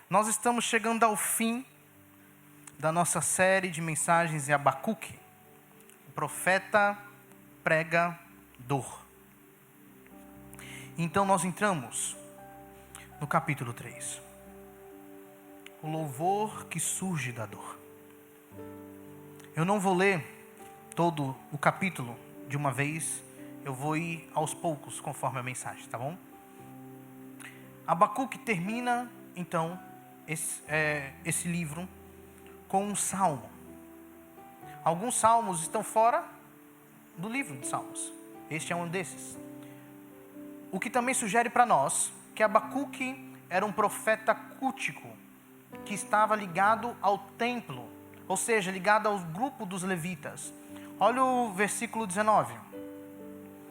Nós estamos chegando ao fim da nossa série de mensagens em Abacuque, o profeta pregador. Então nós entramos no capítulo 3. O louvor que surge da dor. Eu não vou ler todo o capítulo de uma vez, eu vou ir aos poucos conforme a mensagem, tá bom? Abacuque termina então esse livro com um salmo. Alguns salmos estão fora do livro de salmos. Este é um desses. O que também sugere para nós que Abacuque era um profeta cultico, que estava ligado ao templo, ou seja, ligado ao grupo dos levitas. Olha o versículo 19.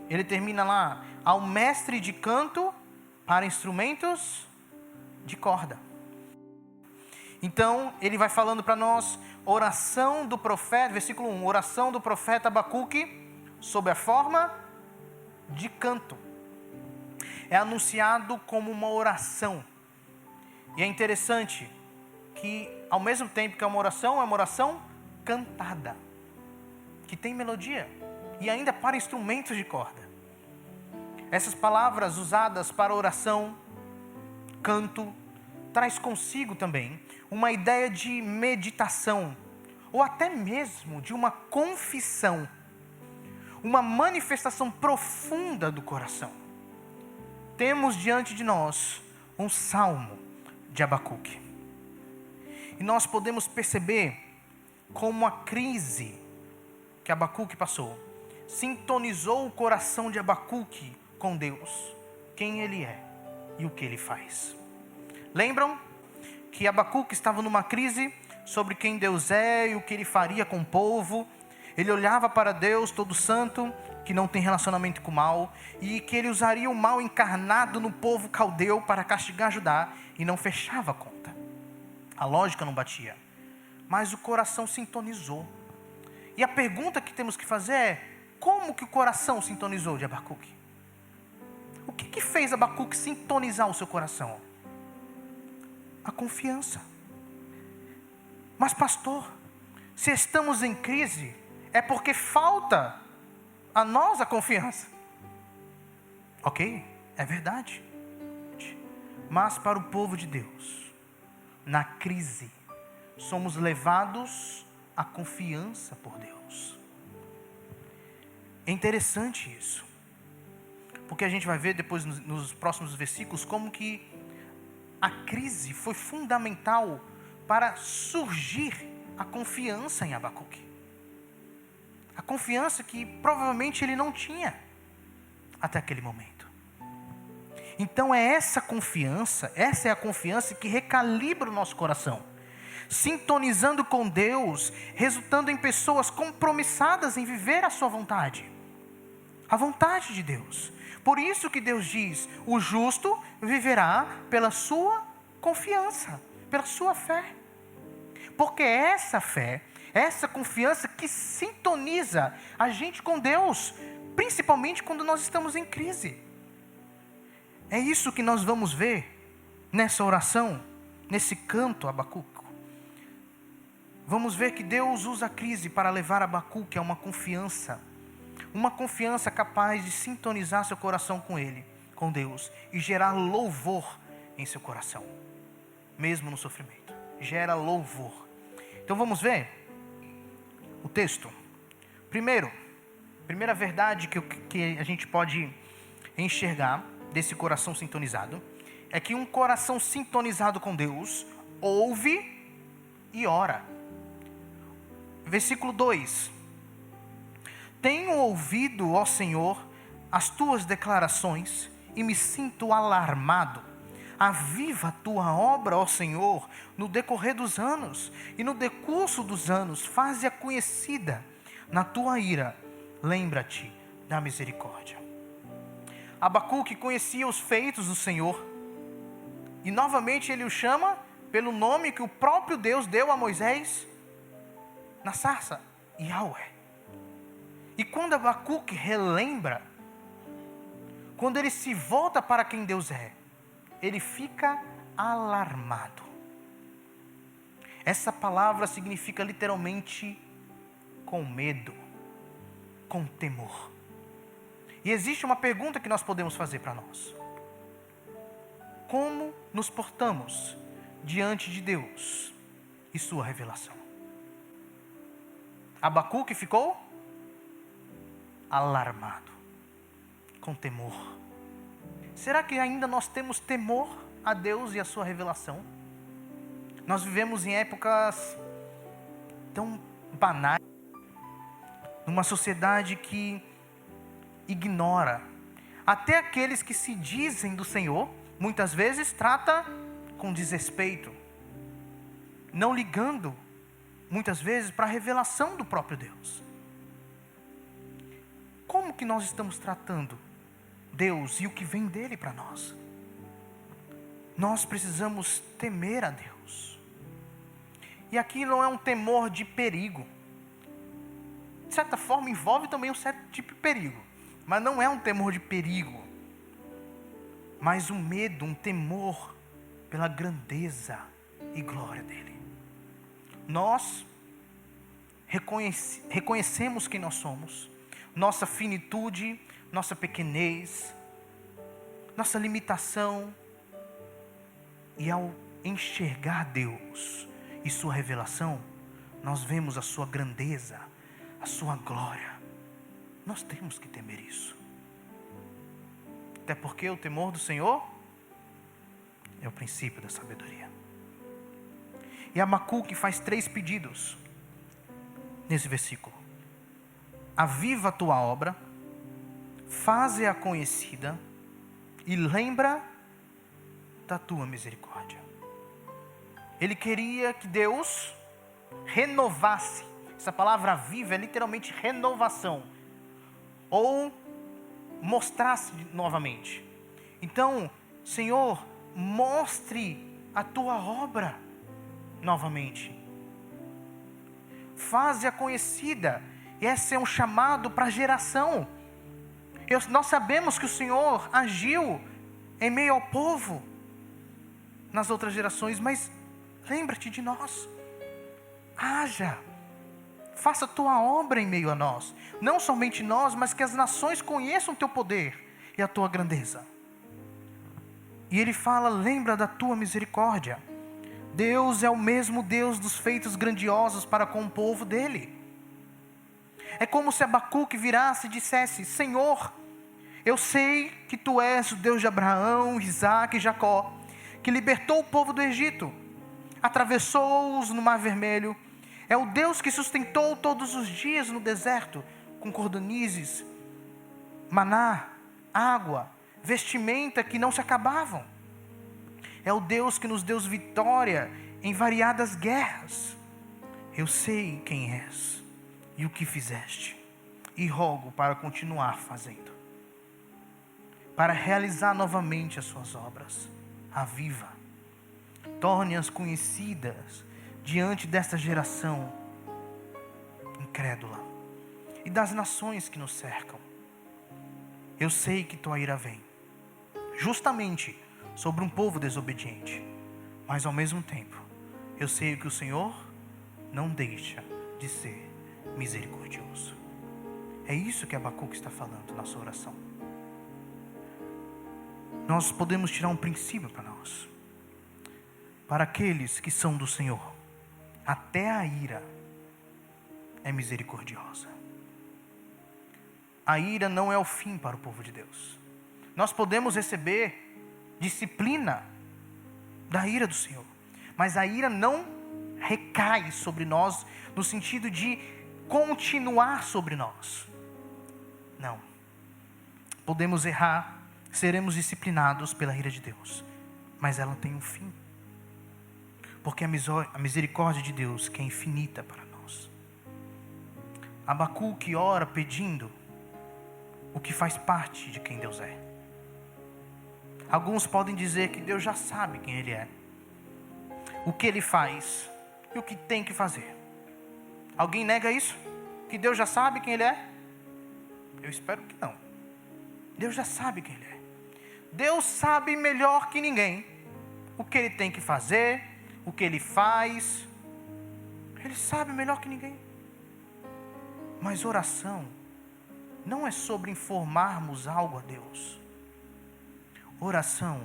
Ele termina lá: ao mestre de canto para instrumentos de corda. Então, ele vai falando para nós, oração do profeta, versículo 1, oração do profeta Abacuque, sob a forma de canto. É anunciado como uma oração. E é interessante que, ao mesmo tempo que é uma oração cantada, que tem melodia, e ainda para instrumentos de corda. Essas palavras usadas para oração, canto, traz consigo também uma ideia de meditação, ou até mesmo de uma confissão, uma manifestação profunda do coração. Temos diante de nós um salmo de Abacuque. E nós podemos perceber como a crise que Abacuque passou sintonizou o coração de Abacuque com Deus, quem ele é e o que ele faz. Lembram que Abacuque estava numa crise sobre quem Deus é e o que ele faria com o povo. Ele olhava para Deus todo santo, que não tem relacionamento com o mal, e que ele usaria o mal encarnado no povo caldeu para castigar Judá, e não fechava a conta. A lógica não batia, mas o coração sintonizou. E a pergunta que temos que fazer é: como que o coração sintonizou de Abacuque? O que fez Abacuque sintonizar o seu coração? A confiança. Mas pastor, se estamos em crise, é porque falta a nós a confiança. Ok, é verdade. Mas para o povo de Deus, na crise, somos levados à confiança por Deus. É interessante isso, porque a gente vai ver depois nos próximos versículos como que a crise foi fundamental para surgir a confiança em Abacuque. A confiança que provavelmente ele não tinha até aquele momento. Então essa é a confiança que recalibra o nosso coração, sintonizando com Deus, resultando em pessoas compromissadas em viver a sua vontade, a vontade de Deus. Por isso que Deus diz: o justo viverá pela sua confiança, pela sua fé. Porque é essa fé, essa confiança que sintoniza a gente com Deus, principalmente quando nós estamos em crise. É isso que nós vamos ver nessa oração, nesse canto Abacuque. Vamos ver que Deus usa a crise para levar Abacuque a uma confiança capaz de sintonizar seu coração com Ele, com Deus, e gerar louvor em seu coração, mesmo no sofrimento. Gera louvor. Então vamos ver o texto. Primeira verdade que a gente pode enxergar desse coração sintonizado é que um coração sintonizado com Deus ouve e ora. Versículo 2: tenho ouvido, ó Senhor, as tuas declarações e me sinto alarmado. Aviva a tua obra, ó Senhor, no decorrer dos anos, e no decurso dos anos faze-a conhecida. Na tua ira, lembra-te da misericórdia. Abacuque conhecia os feitos do Senhor, e novamente ele o chama pelo nome que o próprio Deus deu a Moisés na sarça: Yahweh. E quando Abacuque relembra, quando ele se volta para quem Deus é, ele fica alarmado. Essa palavra significa literalmente com medo, com temor. E existe uma pergunta que nós podemos fazer para nós: como nos portamos diante de Deus e sua revelação? Abacuque ficou alarmado, com temor. Será que ainda nós temos temor a Deus e a sua revelação? Nós vivemos em épocas tão banais, numa sociedade que ignora até aqueles que se dizem do Senhor. Muitas vezes trata com desrespeito, não ligando muitas vezes para a revelação do próprio Deus. Como que nós estamos tratando Deus e o que vem dele para nós? Nós precisamos temer a Deus. E aqui não é um temor de perigo. De certa forma envolve também um certo tipo de perigo, mas não é um temor de perigo, mas um medo, um temor pela grandeza e glória dele. Nós reconhecemos quem nós somos, nossa finitude, nossa pequenez, nossa limitação, e ao enxergar Deus e sua revelação, nós vemos a sua grandeza, a sua glória. Nós temos que temer isso. Até porque o temor do Senhor é o princípio da sabedoria. E Abacuque faz 3 pedidos nesse versículo: aviva a tua obra, faze-a conhecida e lembra da tua misericórdia. Ele queria que Deus renovasse. Essa palavra viva é literalmente renovação, ou mostrasse novamente. Então, Senhor, mostre a tua obra novamente, faze-a conhecida. E esse é um chamado para a geração. Nós sabemos que o Senhor agiu em meio ao povo nas outras gerações, mas lembra-te de nós. Haja, faça a tua obra em meio a nós. Não somente nós, mas que as nações conheçam o teu poder e a tua grandeza. E ele fala: lembra da tua misericórdia. Deus é o mesmo Deus dos feitos grandiosos para com o povo dele. É como se Abacuque virasse e dissesse: Senhor, eu sei que tu és o Deus de Abraão, Isaque e Jacó, que libertou o povo do Egito, atravessou-os no Mar Vermelho. É o Deus que sustentou todos os dias no deserto, com cordonizes, maná, água, vestimenta que não se acabavam. É o Deus que nos deu vitória em variadas guerras. Eu sei quem és e o que fizeste, e rogo para continuar fazendo, para realizar novamente as suas obras. Aviva, torne-as conhecidas diante desta geração incrédula e das nações que nos cercam. Eu sei que tua ira vem justamente sobre um povo desobediente, mas ao mesmo tempo eu sei que o Senhor não deixa de ser misericordioso. É isso que Abacuque está falando na sua oração. Nós podemos tirar um princípio para nós: para aqueles que são do Senhor, até a ira é misericordiosa. A ira não é o fim para o povo de Deus. Nós podemos receber disciplina da ira do Senhor, mas a ira não recai sobre nós no sentido de continuar sobre nós. Não. Podemos errar, seremos disciplinados pela ira de Deus, mas ela tem um fim, porque a misericórdia de Deus que é infinita para nós. Abacuque ora pedindo o que faz parte de quem Deus é. Alguns podem dizer que Deus já sabe quem Ele é, o que Ele faz e o que tem que fazer. Alguém nega isso? Que Deus já sabe quem Ele é? Eu espero que não. Deus já sabe quem Ele é. Deus sabe melhor que ninguém o que Ele tem que fazer, o que Ele faz Ele sabe melhor que ninguém. Mas oração não é sobre informarmos algo a Deus. Oração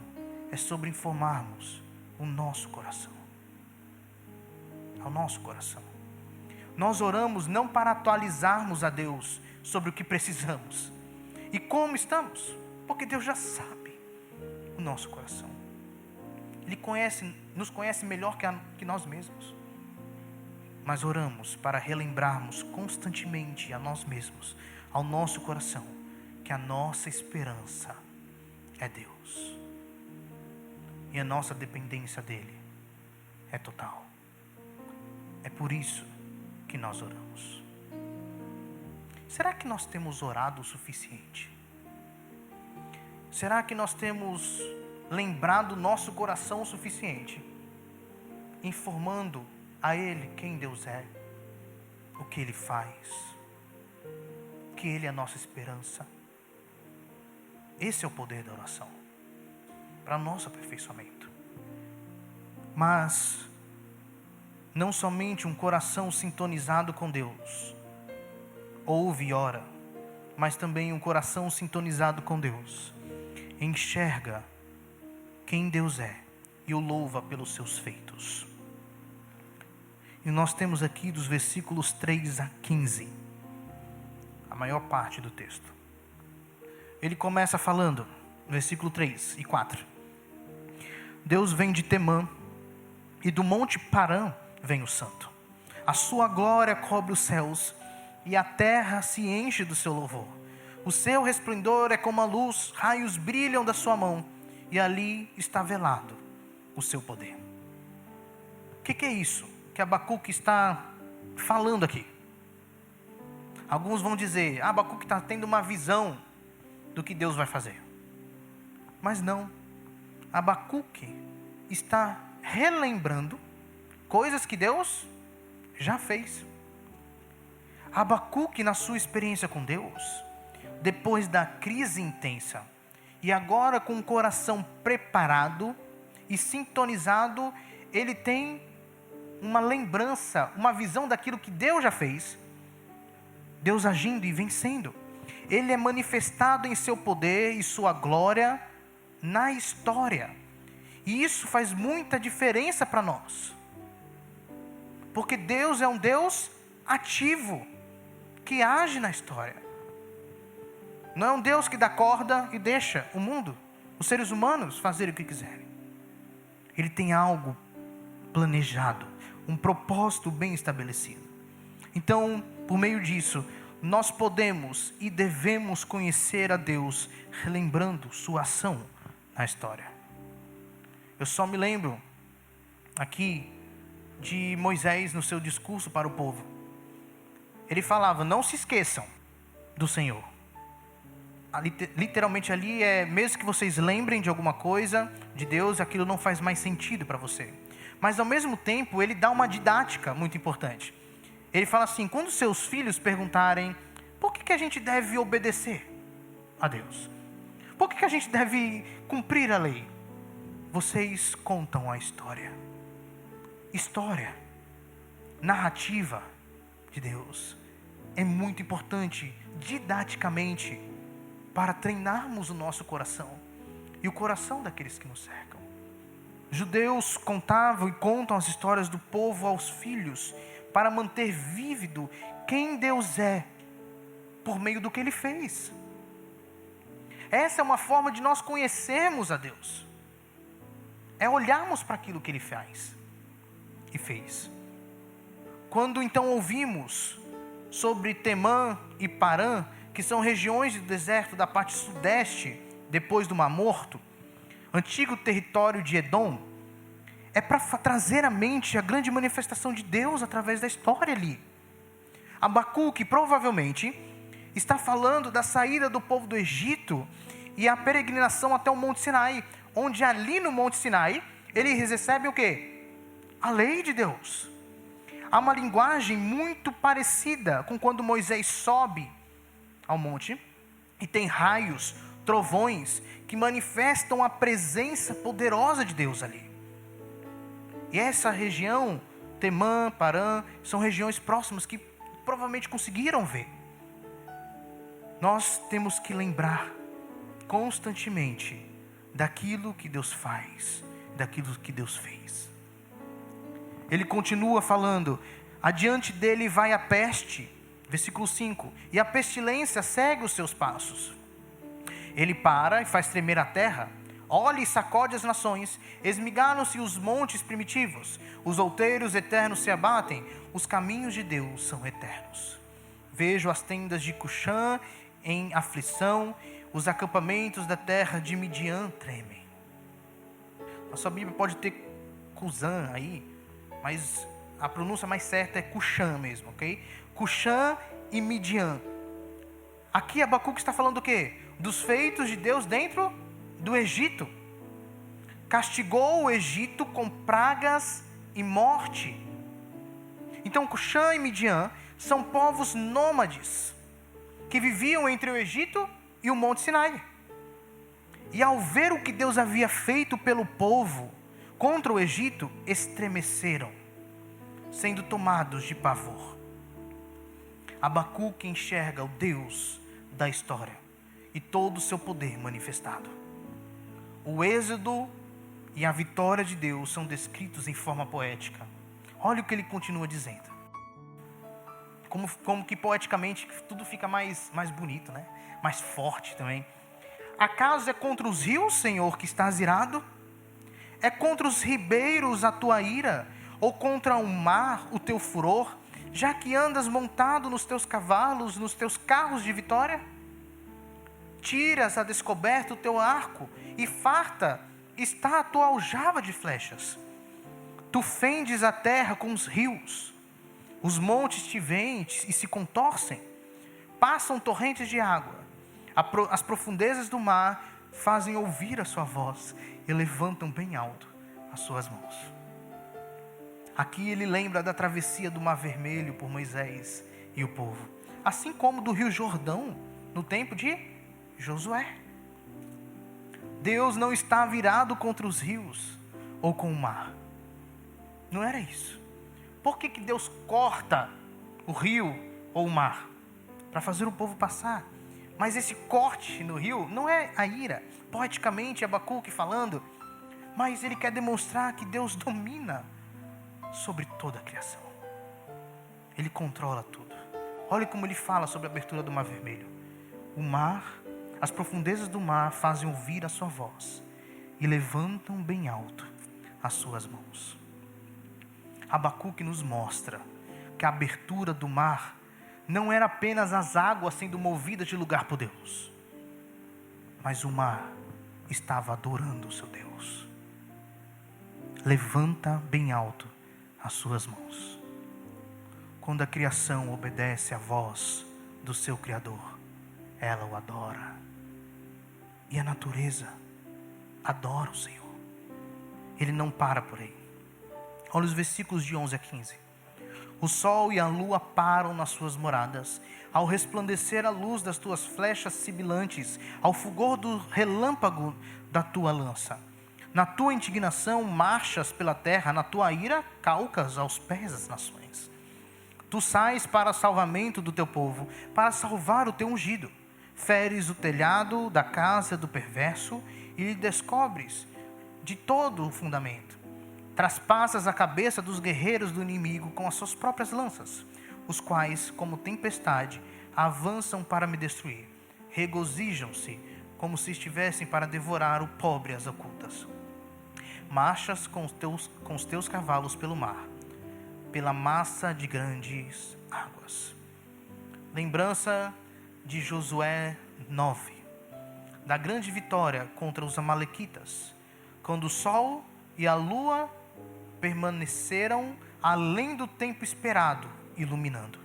é sobre informarmos o nosso coração. Ao nosso coração. Nós oramos não para atualizarmos a Deus sobre o que precisamos e como estamos, porque Deus já sabe o nosso coração. Ele nos conhece melhor que nós mesmos. Mas oramos para relembrarmos constantemente a nós mesmos, ao nosso coração, que a nossa esperança é Deus. E a nossa dependência dEle é total. É por isso que nós oramos. Será que nós temos orado o suficiente? Será que nós temos lembrado o nosso coração o suficiente? Informando a Ele quem Deus é, o que Ele faz, que Ele é a nossa esperança. Esse é o poder da oração, para nosso aperfeiçoamento. Mas não somente um coração sintonizado com Deus ouve e ora, mas também um coração sintonizado com Deus enxerga quem Deus é e o louva pelos seus feitos. E nós temos aqui dos versículos 3 a 15, a maior parte do texto. Ele começa falando, versículo 3 e 4. Deus vem de Temã, e do monte Parã vem o santo. A sua glória cobre os céus, e a terra se enche do seu louvor. O seu resplendor é como a luz, raios brilham da sua mão, e ali está velado o seu poder. O que é isso que Abacuque está falando aqui? Alguns vão dizer, Abacuque está tendo uma visão do que Deus vai fazer. Mas não, Abacuque está relembrando coisas que Deus já fez. Abacuque, na sua experiência com Deus, depois da crise intensa, e agora com o coração preparado e sintonizado, ele tem uma lembrança, uma visão daquilo que Deus já fez, Deus agindo e vencendo. Ele é manifestado em seu poder e sua glória na história. E isso faz muita diferença para nós. Porque Deus é um Deus ativo, que age na história. Não é um Deus que dá corda e deixa o mundo, os seres humanos, fazerem o que quiserem. Ele tem algo planejado, um propósito bem estabelecido. Então, por meio disso, nós podemos e devemos conhecer a Deus, relembrando sua ação na história. Eu só me lembro aqui de Moisés no seu discurso para o povo. Ele falava, não se esqueçam do Senhor. Literalmente ali mesmo que vocês lembrem de alguma coisa de Deus, aquilo não faz mais sentido para você. Mas ao mesmo tempo, ele dá uma didática muito importante. Ele fala assim, quando seus filhos perguntarem, por que a gente deve obedecer a Deus? Por que a gente deve cumprir a lei? Vocês contam a história. História, narrativa de Deus é muito importante didaticamente para treinarmos o nosso coração e o coração daqueles que nos cercam. Judeus contavam e contam as histórias do povo aos filhos para manter vívido quem Deus é por meio do que Ele fez. Essa é uma forma de nós conhecermos a Deus. É olharmos para aquilo que Ele faz e fez. Quando então ouvimos sobre Temã e Parã, que são regiões do deserto da parte sudeste, depois do Mar Morto, antigo território de Edom, é para trazer à mente a grande manifestação de Deus através da história ali. Abacuque provavelmente está falando da saída do povo do Egito e a peregrinação até o Monte Sinai, onde ali no Monte Sinai, eles recebem o quê? A lei de Deus. Há uma linguagem muito parecida com quando Moisés sobe ao monte e tem raios, trovões que manifestam a presença poderosa de Deus ali. E essa região Temã, Parã, são regiões próximas que provavelmente conseguiram ver. Nós temos que lembrar constantemente daquilo que Deus faz, daquilo que Deus fez. Ele continua falando: adiante dele vai a peste, versículo 5, e a pestilência segue os seus passos. Ele para e faz tremer a terra, olha e sacode as nações, esmigalham-se os montes primitivos, os outeiros eternos se abatem, os caminhos de Deus são eternos. Vejo as tendas de Cuxã em aflição, os acampamentos da terra de Midian tremem. A sua Bíblia pode ter Cusã aí, mas a pronúncia mais certa é Cuxã mesmo, ok? Cuxã e Midian. Aqui Abacuque está falando do quê? Dos feitos de Deus dentro do Egito. Castigou o Egito com pragas e morte. Então Cuxã e Midian são povos nômades que viviam entre o Egito e o Monte Sinai. E ao ver o que Deus havia feito pelo povo contra o Egito, estremeceram, sendo tomados de pavor. Abacuque enxerga o Deus da história e todo o seu poder manifestado. O êxodo e a vitória de Deus são descritos em forma poética. Olha o que ele continua dizendo. Como que poeticamente tudo fica mais bonito, né? Mais forte também. Acaso é contra os rios, Senhor, que estás irado? É contra os ribeiros a tua ira? Ou contra o mar o teu furor? Já que andas montado nos teus cavalos, nos teus carros de vitória? Tiras a descoberto o teu arco, e farta está a tua aljava de flechas. Tu fendes a terra com os rios, os montes te veem e se contorcem, passam torrentes de água, as profundezas do mar fazem ouvir a sua voz e levantam bem alto as suas mãos. Aqui ele lembra da travessia do Mar Vermelho por Moisés e o povo, assim como do Rio Jordão no tempo de Josué. Deus não está virado contra os rios ou com o mar. Não era isso. Por que Deus corta o rio ou o mar? Para fazer o povo passar. Mas esse corte no rio não é a ira. Poeticamente, Abacuque falando, mas ele quer demonstrar que Deus domina sobre toda a criação. Ele controla tudo. Olha como ele fala sobre a abertura do Mar Vermelho. O mar, as profundezas do mar fazem ouvir a sua voz e levantam bem alto as suas mãos. Abacuque nos mostra que a abertura do mar não era apenas as águas sendo movidas de lugar por Deus, mas o mar estava adorando o seu Deus. Levanta bem alto as suas mãos. Quando a criação obedece à voz do seu Criador, ela o adora. E a natureza adora o Senhor. Ele não para por aí. Olha os versículos de 11 a 15. O sol e a lua param nas suas moradas, ao resplandecer a luz das tuas flechas sibilantes, ao fulgor do relâmpago da tua lança. Na tua indignação marchas pela terra, na tua ira calcas aos pés das nações. Tu sais para o salvamento do teu povo, para salvar o teu ungido. Feres o telhado da casa do perverso e lhe descobres de todo o fundamento. Traspassas a cabeça dos guerreiros do inimigo com as suas próprias lanças, os quais, como tempestade, avançam para me destruir. Regozijam-se, como se estivessem para devorar o pobre às ocultas. Marchas com os teus cavalos pelo mar, pela massa de grandes águas. Lembrança de Josué 9, da grande vitória contra os amalequitas, quando o sol e a lua permaneceram além do tempo esperado, iluminando.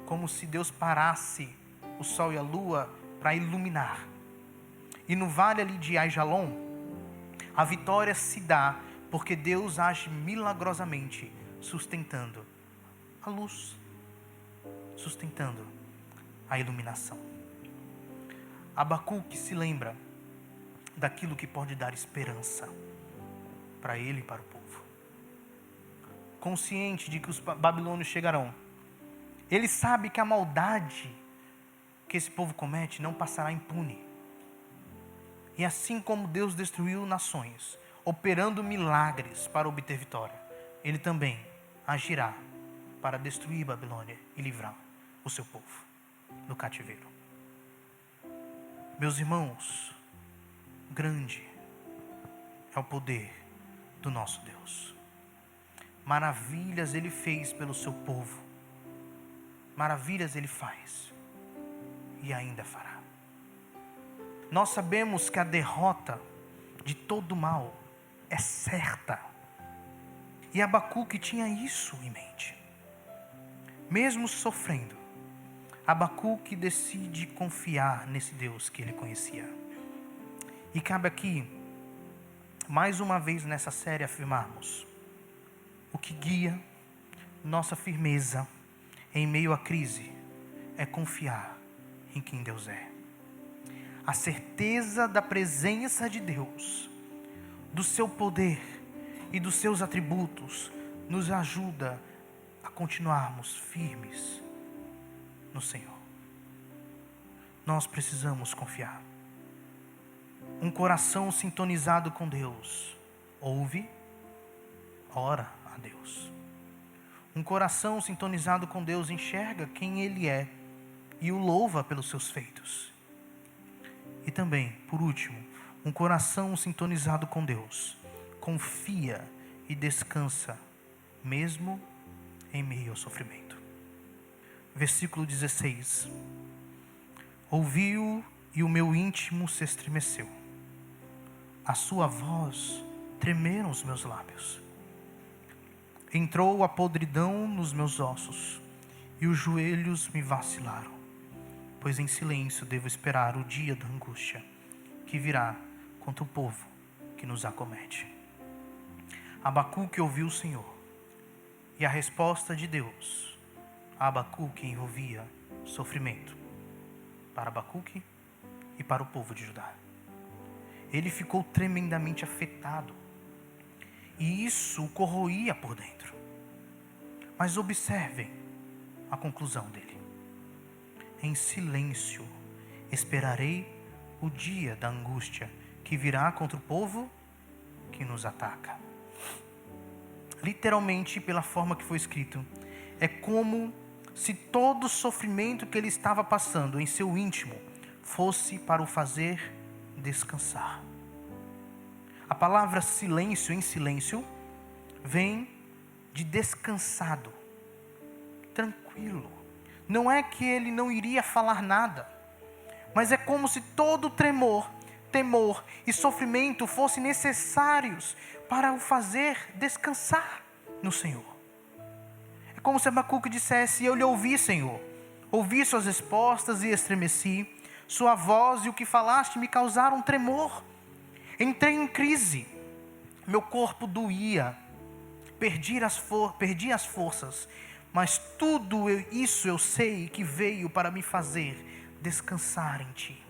Como se Deus parasse o sol e a lua para iluminar. E no vale ali de Aijalon, a vitória se dá porque Deus age milagrosamente, sustentando a luz, sustentando a iluminação. Abacuque se lembra daquilo que pode dar esperança para ele e para o povo. consciente de que os babilônios chegarão. Ele sabe que a maldade que esse povo comete não passará impune. E assim como Deus destruiu nações, operando milagres para obter vitória, Ele também agirá para destruir Babilônia e livrar o seu povo do cativeiro. Meus irmãos, grande é o poder do nosso Deus. Maravilhas Ele fez pelo seu povo. Maravilhas Ele faz e ainda fará. Nós sabemos que a derrota de todo mal é certa. E Abacuque tinha isso em mente. Mesmo sofrendo, Abacuque decide confiar nesse Deus que ele conhecia. E cabe aqui, mais uma vez nessa série, afirmarmos: o que guia nossa firmeza em meio à crise é confiar em quem Deus é. A certeza da presença de Deus, do seu poder e dos seus atributos nos ajuda a continuarmos firmes no Senhor. Nós precisamos confiar. Um coração sintonizado com Deus ouve, ora a Deus. Um coração sintonizado com Deus enxerga quem Ele é e o louva pelos seus feitos. E também, por último, um coração sintonizado com Deus confia e descansa, mesmo em meio ao sofrimento. Versículo 16. Ouvi-o e o meu íntimo se estremeceu. A sua voz tremeram os meus lábios. Entrou a podridão nos meus ossos e os joelhos me vacilaram. Pois em silêncio devo esperar o dia da angústia que virá contra o povo que nos acomete. Abacuque ouviu o Senhor, e a resposta de Deus a Abacuque envolvia sofrimento para Abacuque e para o povo de Judá. Ele ficou tremendamente afetado, e isso o corroía por dentro. Mas observem a conclusão dele. Em silêncio esperarei o dia da angústia que virá contra o povo que nos ataca. Literalmente, pela forma que foi escrito, é como se todo o sofrimento que ele estava passando em seu íntimo fosse para o fazer descansar. A palavra silêncio, em silêncio, vem de descansado, tranquilo. Não é que ele não iria falar nada, mas é como se todo tremor, temor e sofrimento fossem necessários para o fazer descansar no Senhor. É como se Abacuque dissesse: eu lhe ouvi, Senhor, ouvi suas respostas e estremeci, sua voz e o que falaste me causaram tremor. Entrei em crise, meu corpo doía, perdi as forças, mas tudo isso eu sei que veio para me fazer descansar em Ti.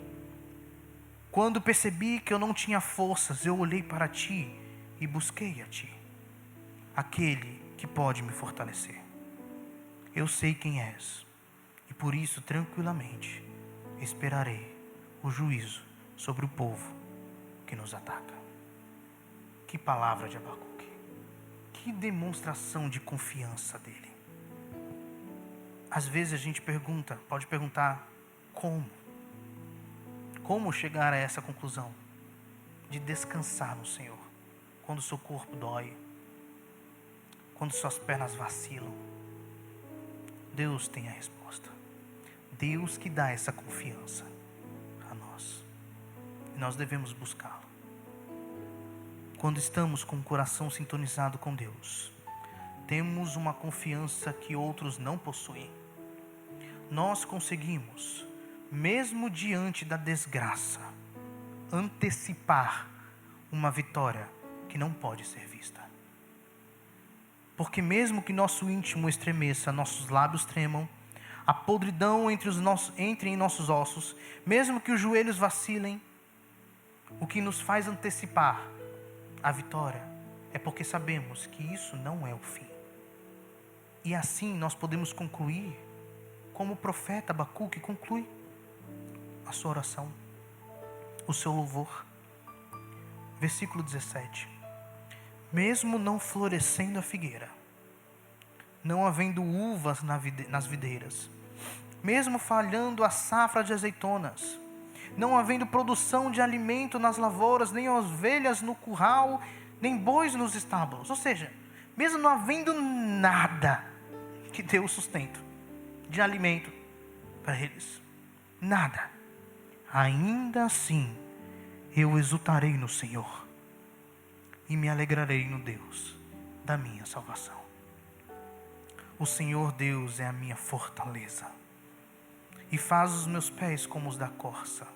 Quando percebi que eu não tinha forças, eu olhei para Ti e busquei a Ti, aquele que pode me fortalecer. Eu sei quem és, e por isso tranquilamente esperarei o juízo sobre o povo que nos ataca. Que palavra de Abacuque, que demonstração de confiança dele. Às vezes a gente pode perguntar como chegar a essa conclusão de descansar no Senhor, quando seu corpo dói, quando suas pernas vacilam. Deus tem a resposta. Deus que dá essa confiança a nós, e nós devemos buscá-lo. Quando estamos com o coração sintonizado com Deus, temos uma confiança que outros não possuem. Nós conseguimos, mesmo diante da desgraça, antecipar uma vitória que não pode ser vista. Porque mesmo que nosso íntimo estremeça, nossos lábios tremam, a podridão entre em nossos ossos, mesmo que os joelhos vacilem, o que nos faz antecipar a vitória é porque sabemos que isso não é o fim. E assim nós podemos concluir, como o profeta Abacuque conclui a sua oração, o seu louvor. Versículo 17. Mesmo não florescendo a figueira, não havendo uvas nas videiras, mesmo falhando a safra de azeitonas, não havendo produção de alimento nas lavouras, nem ovelhas no curral, nem bois nos estábulos. Ou seja, mesmo não havendo nada que dê o sustento de alimento para eles, nada, ainda assim eu exultarei no Senhor e me alegrarei no Deus da minha salvação. O Senhor Deus é a minha fortaleza e faz os meus pés como os da corça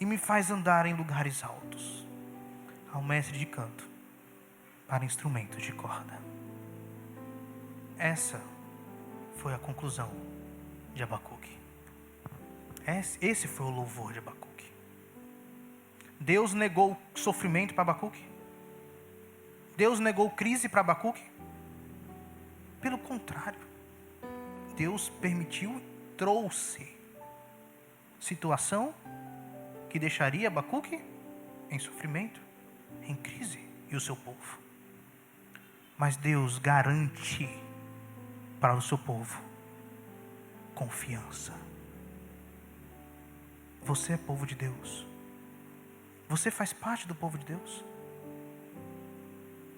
e me faz andar em lugares altos. Ao mestre de canto para instrumentos de corda. Essa foi a conclusão de Abacuque. Esse foi o louvor de Abacuque. Deus negou sofrimento para Abacuque? Deus negou crise para Abacuque? Pelo contrário, Deus permitiu, trouxe situação que deixaria Abacuque em sofrimento, em crise, e o seu povo. Mas Deus garante para o seu povo confiança. Você é povo de Deus. Você faz parte do povo de Deus.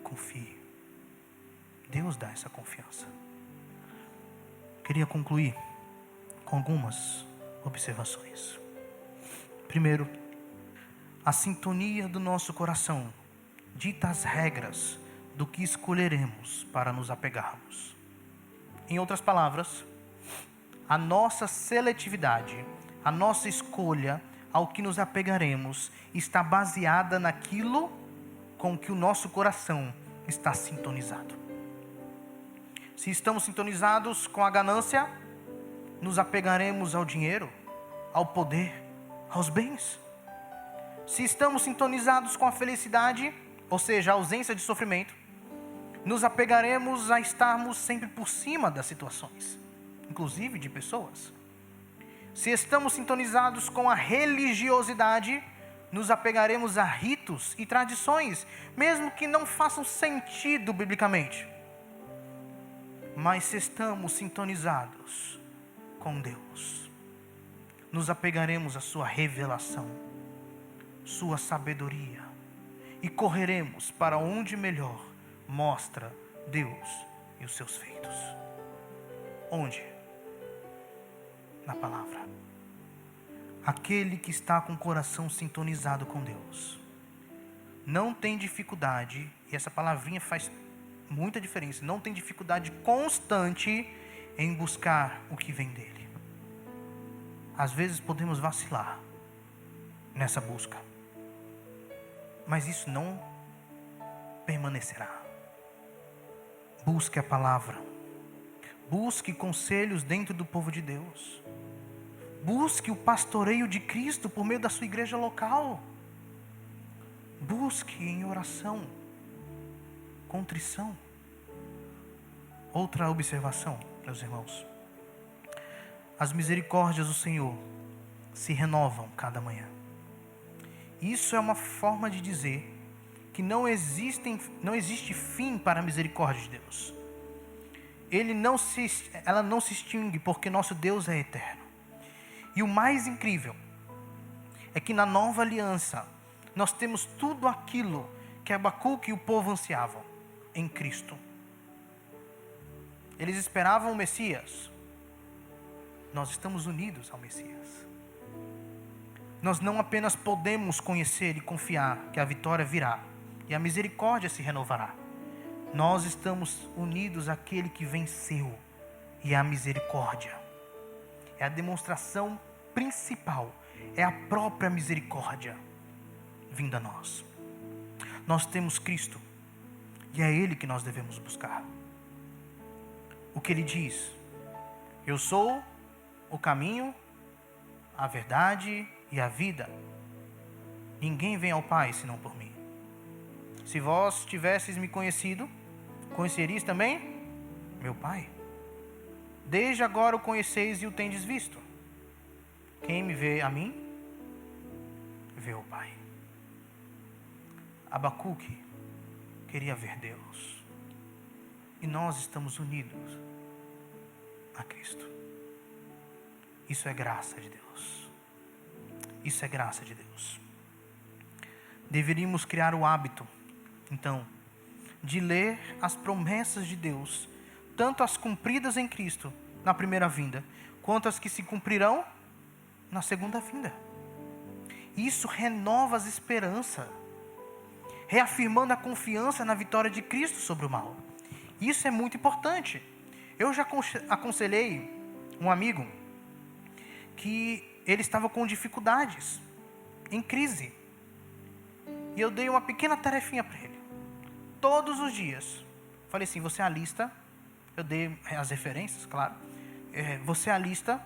Confie. Deus dá essa confiança. Queria concluir com algumas observações. Primeiro, a sintonia do nosso coração dita as regras do que escolheremos para nos apegarmos. Em outras palavras, a nossa seletividade, a nossa escolha ao que nos apegaremos está baseada naquilo com que o nosso coração está sintonizado. Se estamos sintonizados com a ganância, nos apegaremos ao dinheiro, ao poder, aos bens. Se estamos sintonizados com a felicidade, ou seja, a ausência de sofrimento, nos apegaremos a estarmos sempre por cima das situações, inclusive de pessoas. Se estamos sintonizados com a religiosidade, nos apegaremos a ritos e tradições, mesmo que não façam sentido biblicamente. Mas se estamos sintonizados com Deus, nos apegaremos à sua revelação, sua sabedoria, e correremos para onde melhor mostra Deus e os seus feitos. Onde? Na palavra. Aquele que está com o coração sintonizado com Deus não tem dificuldade, e essa palavrinha faz muita diferença, não tem dificuldade constante em buscar o que vem dele. Às vezes podemos vacilar nessa busca, mas isso não permanecerá. Busque a palavra, busque conselhos dentro do povo de Deus, busque o pastoreio de Cristo por meio da sua igreja local, busque em oração, contrição. Outra observação, meus irmãos: as misericórdias do Senhor se renovam cada manhã. Isso é uma forma de dizer que não existe fim para a misericórdia de Deus. Ela não se extingue, porque nosso Deus é eterno. E o mais incrível é que na nova aliança nós temos tudo aquilo que Abacuque e o povo ansiavam em Cristo. Eles esperavam o Messias. Nós estamos unidos ao Messias. Nós não apenas podemos conhecer e confiar que a vitória virá e a misericórdia se renovará. Nós estamos unidos àquele que venceu, e a misericórdia é a demonstração principal, é a própria misericórdia vinda a nós. Nós temos Cristo, e é Ele que nós devemos buscar. O que Ele diz: eu sou o caminho, a verdade e a vida. Ninguém vem ao Pai senão por mim. Se vós tivesseis me conhecido, conheceríeis também meu Pai. Desde agora o conheceis e o tendes visto. Quem me vê a mim, vê o Pai. Abacuque queria ver Deus. E nós estamos unidos a Cristo. Isso é graça de Deus. Isso é graça de Deus. Deveríamos criar o hábito, então, de ler as promessas de Deus, tanto as cumpridas em Cristo na primeira vinda, quanto as que se cumprirão na segunda vinda. Isso renova as esperanças, reafirmando a confiança na vitória de Cristo sobre o mal. Isso é muito importante. Eu já aconselhei um amigo que ele estava com dificuldades, em crise. E eu dei uma pequena tarefinha para ele. Todos os dias. Falei assim, você alista, eu dei as referências, claro. Você alista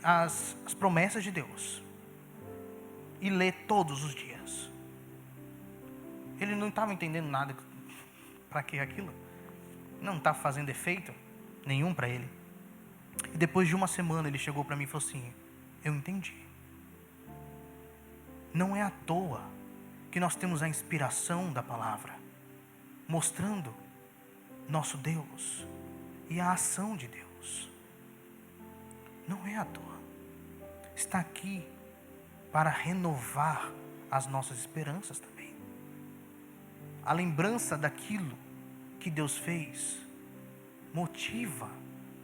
as promessas de Deus. E lê todos os dias. Ele não estava entendendo nada. Para que aquilo? Não estava fazendo efeito nenhum para ele. E depois de uma semana ele chegou para mim e falou assim, eu entendi. Não é à toa que nós temos a inspiração da palavra, mostrando nosso Deus e a ação de Deus. Não é à toa. Está aqui para renovar as nossas esperanças também. A lembrança daquilo que Deus fez motiva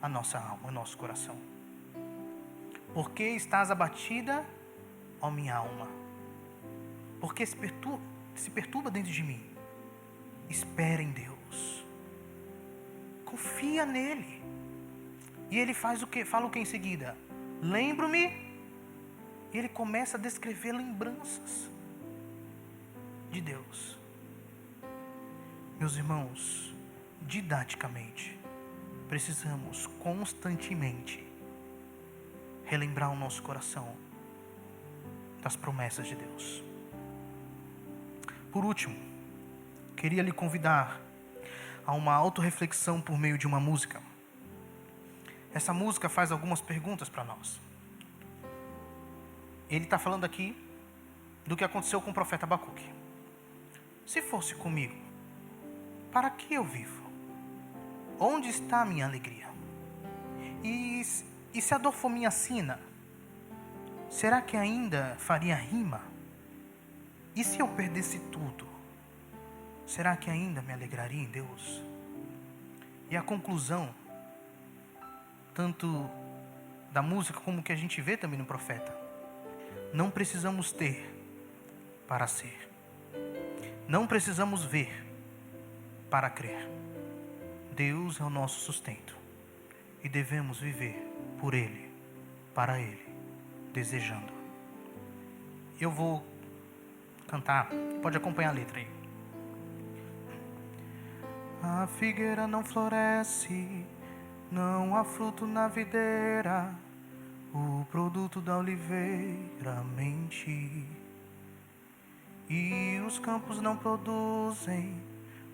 a nossa alma, o nosso coração. Por que estás abatida, ó minha alma? Porque se perturba dentro de mim. Espera em Deus. Confia nele. E ele faz o quê? Fala o que em seguida? Lembro-me. E ele começa a descrever lembranças de Deus. Meus irmãos, didaticamente, precisamos constantemente relembrar o nosso coração das promessas de Deus. Por último, queria lhe convidar a uma autorreflexão por meio de uma música. Essa música faz algumas perguntas para nós. Ele está falando aqui do que aconteceu com o profeta Abacuque. Se fosse comigo, para que eu vivo? Onde está a minha alegria? E se a dor for minha sina, será que ainda faria rima? E se eu perdesse tudo, será que ainda me alegraria em Deus? E a conclusão, tanto da música como que a gente vê também no profeta, não precisamos ter para ser. Não precisamos ver para crer. Deus é o nosso sustento e devemos viver por Ele, para Ele, desejando. Eu vou cantar, pode acompanhar a letra aí. A figueira não floresce, não há fruto na videira, o produto da oliveira mente, e os campos não produzem,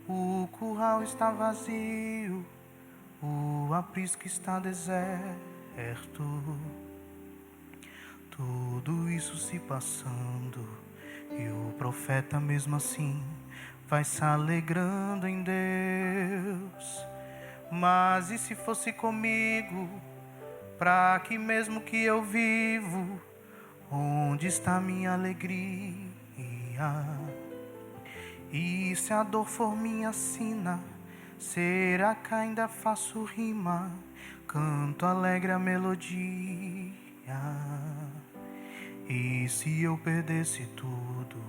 o curral está vazio, o aprisco está deserto. Tudo isso se passando, e o profeta mesmo assim vai se alegrando em Deus. Mas e se fosse comigo, para que mesmo que eu vivo, onde está minha alegria? E se a dor for minha sina, será que ainda faço rima? Canto alegre a melodia. E se eu perdesse tudo,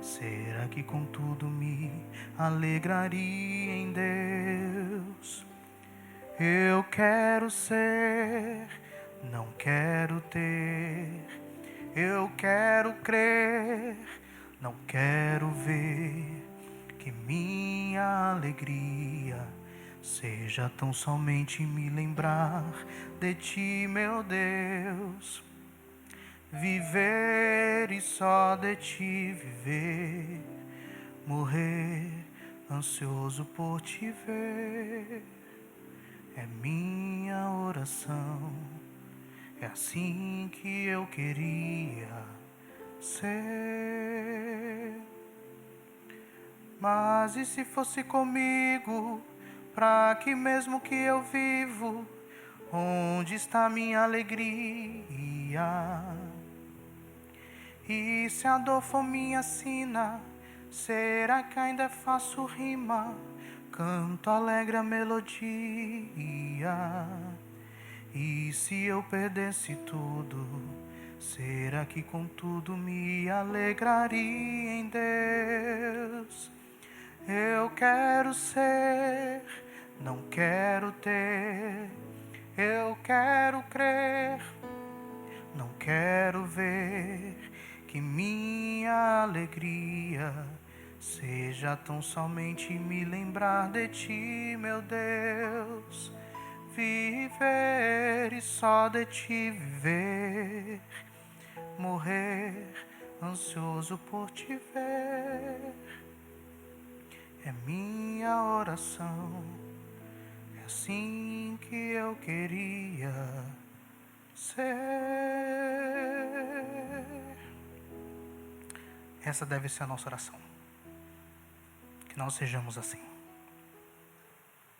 será que contudo me alegraria em Deus? Eu quero ser, não quero ter. Eu quero crer, não quero ver. Que minha alegria seja tão somente me lembrar de Ti, meu Deus. Viver e só de Ti viver, morrer ansioso por Te ver, é minha minha oração. É assim que eu queria ser. Mas e se fosse comigo? Pra que mesmo que eu vivo? Onde está minha alegria? E se a dor for minha sina, será que ainda faço rima? Canto alegre a melodia. E se eu perdesse tudo, será que com tudo me alegraria em Deus? Eu quero ser, não quero ter. Eu quero crer, não quero ver. Que minha alegria seja tão somente me lembrar de ti, meu Deus. Viver e só de ti viver. Morrer ansioso por te ver. É minha oração. É assim que eu queria ser. Essa deve ser a nossa oração. Que nós sejamos assim.